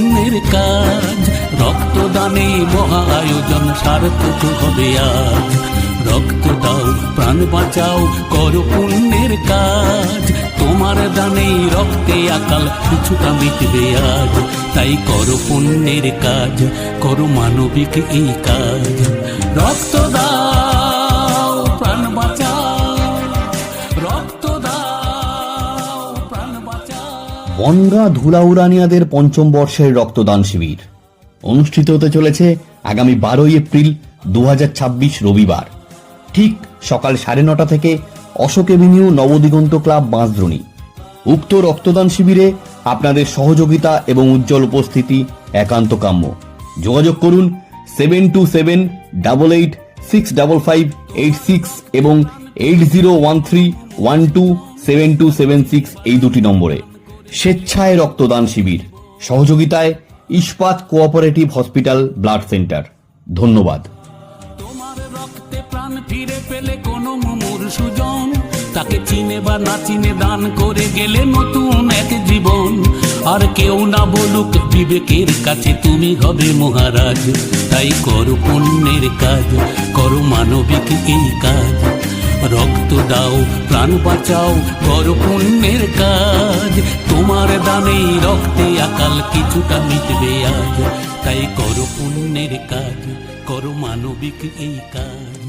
পুণ্যের কাজ। রক্তদানে মহা আয়োজন সার্থক হবে আজ। রক্ত দাও প্রাণ বাঁচাও করো পুণ্যের কাজ। তোমার দানে রক্তে আকাল কিছুটা মিটবে আজ। তাই করো পুণ্যের কাজ, করো মানবিক এই কাজ। রক্ত দাও প্রাণ বাঁচাও, রক্ত দাও প্রাণ বাঁচাও। বনগাঁ ধুলাউড়ানিয়াদের পঞ্চম বর্ষের রক্তদান শিবির অনুষ্ঠিত হতে চলেছে আগামী 12 এপ্রিল 2026 রবিবার, ঠিক সকাল 9:30 থেকে অশোক এভিনিউ নবদিগন্ত ক্লাব বাঁশদ্রোণী। উক্ত রক্তদান শিবিরে আপনাদের সহযোগিতা এবং উজ্জ্বল উপস্থিতি একান্ত কাম্য। যোগাযোগ করুন 7278865586 এবং 8013127276 এই দুটি নম্বরে। স্বেচ্ছায় রক্তদান শিবির, সহযোগিতায় ইস্পাত কোঅপারেটিভ হসপিটাল ব্লাড সেন্টার। ধন্যবাদ। তোমার রক্তে প্রাণ ফিরে পেলে কোনো মুমুর সুজন, তাকে চিনে বা না চিনে দান করে গেলে নতুন এক জীবন। আর কেউ না বলুক বিবেকের কাছে তুমি হবে মহারাজ। তাই করো পুণ্যের কাজ, করো মানবিক এই কাজ। রক্ত দাও প্রাণ বাঁচাও করো পুণ্যের কাজ। তোমার দানে রক্তে আকাল কিছুটা মিটবে আজ। তাই করো পুণ্যের কাজ, করো মানবিক এই কাজ।